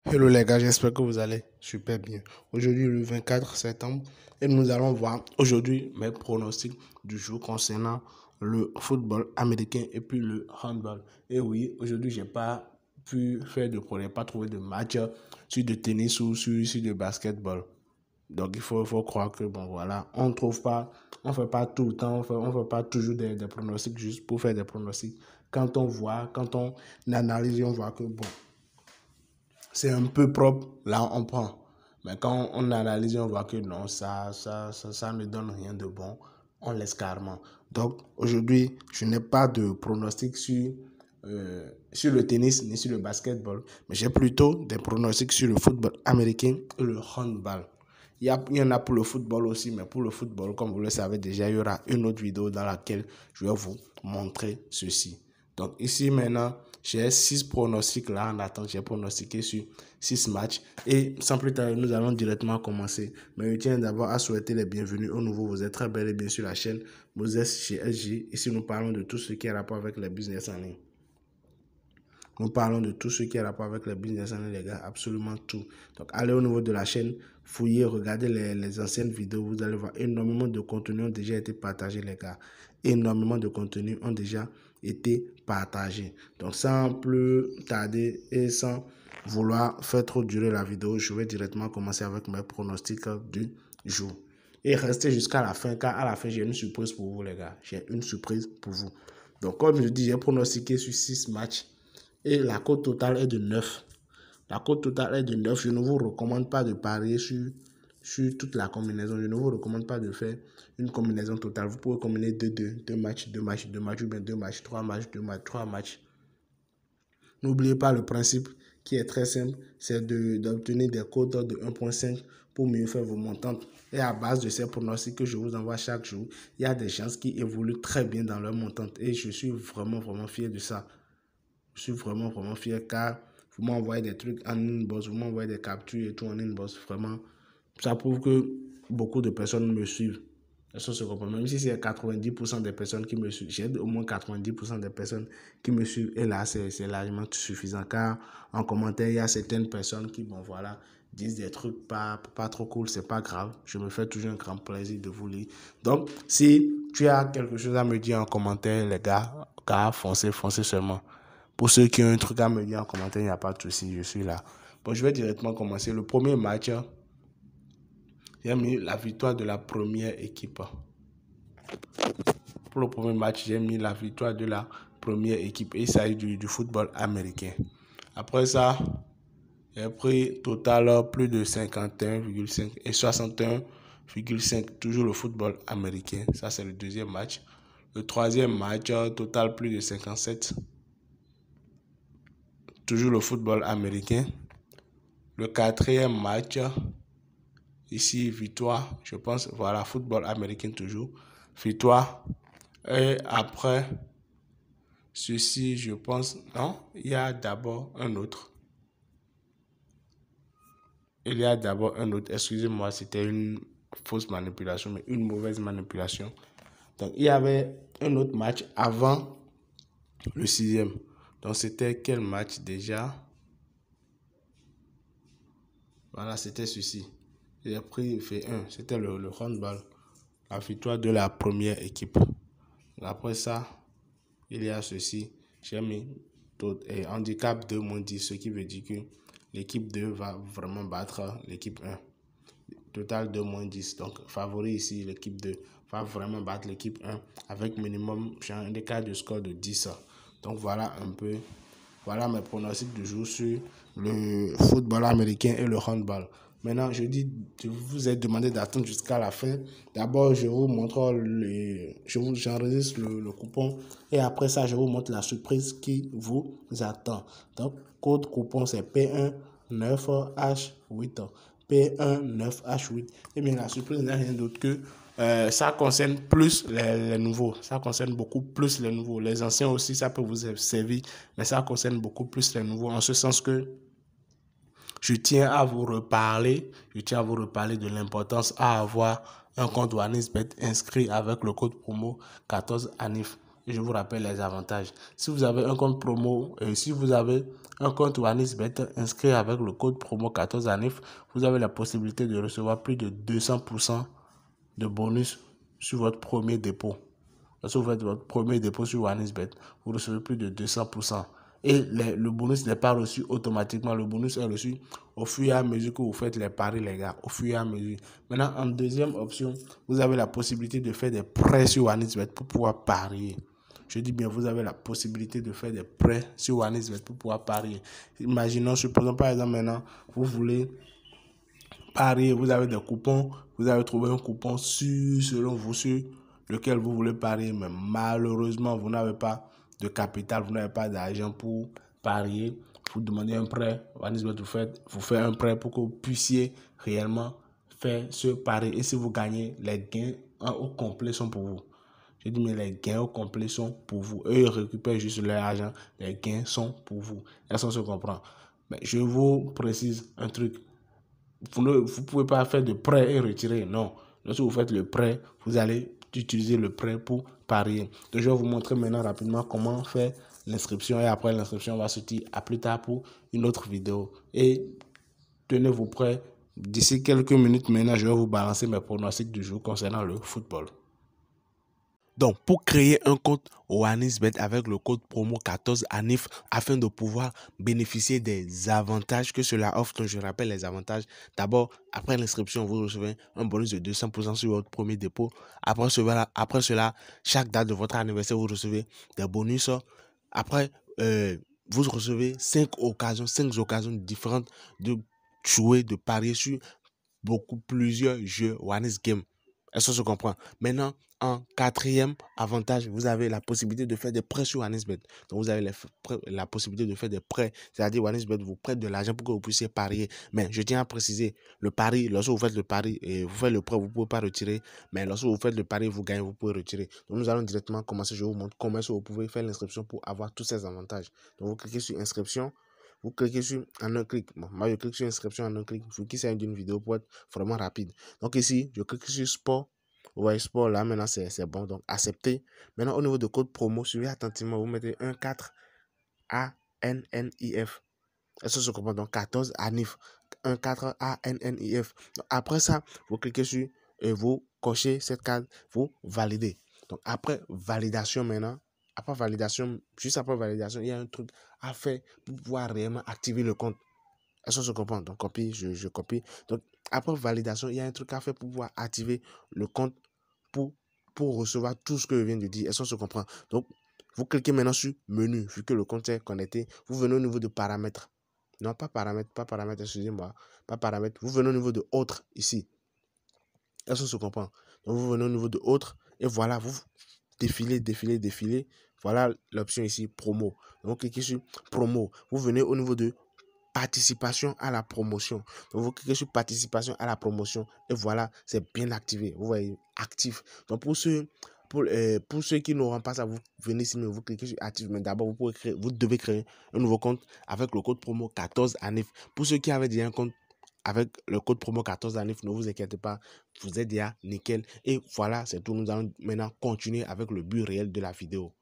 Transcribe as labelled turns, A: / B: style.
A: Hello les gars, j'espère que vous allez super bien. Aujourd'hui, le 24 septembre, et nous allons voir aujourd'hui mes pronostics du jour concernant le football américain et puis le handball. Et oui, aujourd'hui, j'ai pas pu faire de pronostic, pas trouvé de match sur de tennis ou sur de basketball. Donc, il faut croire que, bon, voilà, on trouve pas, on fait pas tout le temps, on fait pas toujours des pronostics juste pour faire des pronostics. Quand on voit, quand on analyse, on voit que, bon, c'est un peu propre, là on prend. Mais quand on analyse, on voit que non, ça ne donne rien de bon, on laisse carrément. Donc aujourd'hui, je n'ai pas de pronostic sur le tennis ni sur le basketball, mais j'ai plutôt des pronostics sur le football américain et le handball. Il y en a pour le football aussi, mais pour le football, comme vous le savez déjà, il y aura une autre vidéo dans laquelle je vais vous montrer ceci. Donc ici maintenant, j'ai 6 pronostics là en attente. J'ai pronostiqué sur 6 matchs. Et sans plus tarder, nous allons directement commencer. Mais je tiens d'abord à souhaiter les bienvenus au nouveau. Vous êtes très bel et bien sur la chaîne Moses chez SG. Ici, nous parlons de tout ce qui est rapport avec les business en ligne. Nous parlons de tout ce qui est rapport avec les business en ligne, les gars, absolument tout. Donc, allez au niveau de la chaîne, fouillez, regardez les anciennes vidéos. Vous allez voir énormément de contenus ont déjà été partagés, les gars. Énormément de contenus ont déjà été partagés. Donc, sans plus tarder et sans vouloir faire trop durer la vidéo, je vais directement commencer avec mes pronostics du jour. Et restez jusqu'à la fin, car à la fin, j'ai une surprise pour vous, les gars. J'ai une surprise pour vous. Donc, comme je dis, j'ai pronostiqué sur 6 matchs. Et la cote totale est de 9. La cote totale est de 9. Je ne vous recommande pas de parier sur toute la combinaison. Je ne vous recommande pas de faire une combinaison totale. Vous pouvez combiner 2 matchs, 2 matchs, 2 matchs, ou bien 2 matchs, 3 matchs, 2 matchs, 3 matchs. N'oubliez pas le principe qui est très simple, c'est d'obtenir des cotes de 1,5 pour mieux faire vos montantes. Et à base de ces pronostics que je vous envoie chaque jour, il y a des gens qui évoluent très bien dans leur montante. Et je suis vraiment, vraiment fier de ça. Je suis vraiment, vraiment fier car vous m'envoyez des trucs en inbox, vous m'envoyez des captures et tout en inbox. Vraiment, ça prouve que beaucoup de personnes me suivent. Ça se comprend. Même si c'est 90% des personnes qui me suivent, j'ai au moins 90% des personnes qui me suivent. Et là, c'est largement suffisant car en commentaire, il y a certaines personnes qui, bon voilà, disent des trucs pas trop cool. C'est pas grave. Je me fais toujours un grand plaisir de vous lire. Donc, si tu as quelque chose à me dire en commentaire, les gars, car foncez seulement. Pour ceux qui ont un truc à me dire en commentaire, il n'y a pas de souci, je suis là. Bon, je vais directement commencer. Le premier match, j'ai mis la victoire de la première équipe. Pour le premier match, j'ai mis la victoire de la première équipe. Et il s'agit du football américain. Après ça, j'ai pris total plus de 51,5 et 61,5. Toujours le football américain. Ça, c'est le deuxième match. Le troisième match, total plus de 57. Toujours le football américain. Le quatrième match, ici, victoire, je pense, voilà, football américain toujours, victoire. Et après, ceci, je pense, non, il y a d'abord un autre. Il y a d'abord un autre, excusez-moi, c'était une fausse manipulation, mais une mauvaise manipulation. Donc, il y avait un autre match avant le sixième. Donc, c'était quel match déjà? Voilà, c'était ceci. J'ai pris fait 1, c'était le handball. La victoire de la première équipe. Après ça, il y a ceci. J'ai mis handicap 2-10, ce qui veut dire que l'équipe 2 va vraiment battre l'équipe 1. Total 2-10. Donc, favori ici, l'équipe 2 va vraiment battre l'équipe 1 avec minimum un écart de score de 10. Donc, voilà un peu. Voilà mes pronostics du jour sur le football américain et le handball. Maintenant, je vous ai demandé d'attendre jusqu'à la fin. D'abord, je vous montre j'enregistre le coupon et après ça, je vous montre la surprise qui vous attend. Donc, code coupon, c'est P1-9H8. P1-9H8. Et bien, la surprise n'est rien d'autre que ça concerne plus les nouveaux. Ça concerne beaucoup plus les nouveaux. Les anciens aussi, ça peut vous servir, mais ça concerne beaucoup plus les nouveaux. En ce sens que je tiens à vous reparler de l'importance à avoir un compte OneXBet inscrit avec le code promo 14ANIF. Et je vous rappelle les avantages. Si vous avez un compte promo, si vous avez un compte OneXBet inscrit avec le code promo 14 ANIF, vous avez la possibilité de recevoir plus de 200% de bonus sur votre premier dépôt. Lorsque vous faites votre premier dépôt sur OneXBet, vous recevez plus de 200%. Et le bonus n'est pas reçu automatiquement. Le bonus est reçu au fur et à mesure que vous faites les paris, les gars. Au fur et à mesure. Maintenant, en deuxième option, vous avez la possibilité de faire des prêts sur OneXBet pour pouvoir parier. Je dis bien, vous avez la possibilité de faire des prêts sur OneXBet pour pouvoir parier. Imaginons, supposons par exemple maintenant, vous voulez parier, vous avez des coupons, vous avez trouvé un coupon selon vous, sur lequel vous voulez parier, mais malheureusement, vous n'avez pas de capital, vous n'avez pas d'argent pour parier. Vous demandez un prêt, vous faites un prêt pour que vous puissiez réellement faire ce pari. Et si vous gagnez, les gains au complet sont pour vous. Je dis, mais les gains au complet sont pour vous. Eux, ils récupèrent juste leur argent. Les gains sont pour vous. Est-ce qu'on se comprend? Mais je vous précise un truc. Vous ne pouvez pas faire de prêt et retirer. Non. Lorsque vous faites le prêt, vous allez utiliser le prêt pour parier. Donc, je vais vous montrer maintenant rapidement comment faire l'inscription. Et après l'inscription, on va sortir à plus tard pour une autre vidéo. Et tenez-vous prêts. D'ici quelques minutes maintenant, je vais vous balancer mes pronostics du jour concernant le football. Donc, pour créer un compte OneXBet avec le code promo 14 ANIF afin de pouvoir bénéficier des avantages que cela offre. Donc, je rappelle les avantages. D'abord, après l'inscription, vous recevez un bonus de 200% sur votre premier dépôt. Après cela, chaque date de votre anniversaire, vous recevez des bonus. Après, vous recevez 5 occasions différentes de jouer, de parier sur plusieurs jeux OneXGame. Est-ce que se comprend? Maintenant, en quatrième avantage, vous avez la possibilité de faire des prêts sur OneXBet. Donc, vous avez la possibilité de faire des prêts. C'est-à-dire, OneXBet vous prête de l'argent pour que vous puissiez parier. Mais je tiens à préciser, le pari, lorsque vous faites le pari et vous faites le prêt, vous ne pouvez pas retirer. Mais lorsque vous faites le pari, vous gagnez, vous pouvez retirer. Donc, nous allons directement commencer. Je vous montre comment vous pouvez faire l'inscription pour avoir tous ces avantages. Donc, vous cliquez sur inscription. Vous cliquez sur en un clic. Bon, moi, je clique sur inscription en un clic. Vous cliquez sur une vidéo pour être vraiment rapide. Donc ici, je clique sur sport. Vous voyez sport là, maintenant c'est bon. Donc accepter. Maintenant, au niveau de code promo, suivez attentivement. Vous mettez 14 ANNIF. Est-ce que je comprends? Donc 14 ANIF. 14 ANNIF. Donc, après ça, vous cliquez sur et vous cochez cette case. Vous validez. Donc après validation maintenant. Juste après validation, il y a un truc à faire pour pouvoir réellement activer le compte. Est-ce que je comprends? Donc, copie, je copie. Donc, après validation, il y a un truc à faire pour pouvoir activer le compte pour recevoir tout ce que je viens de dire. Est-ce que je comprends? Donc, vous cliquez maintenant sur menu, vu que le compte est connecté. Vous venez au niveau de paramètres. Non, pas paramètres, excusez-moi. Pas paramètres. Vous venez au niveau de autres, ici. Est-ce que je comprends? Donc, vous venez au niveau de autres. Et voilà, vous défilez. Voilà l'option ici, promo. Donc, vous cliquez sur promo. Vous venez au niveau de participation à la promotion. Donc, vous cliquez sur participation à la promotion et voilà, c'est bien activé. Vous voyez, actif. Donc, pour ceux qui n'auront pas ça, vous venez ici, mais vous cliquez sur actif. Mais d'abord, vous devez créer un nouveau compte avec le code promo 14 ANIF. Pour ceux qui avaient déjà un compte avec le code promo 14 ANIF, ne vous inquiétez pas, vous êtes déjà nickel. Et voilà, c'est tout. Nous allons maintenant continuer avec le but réel de la vidéo.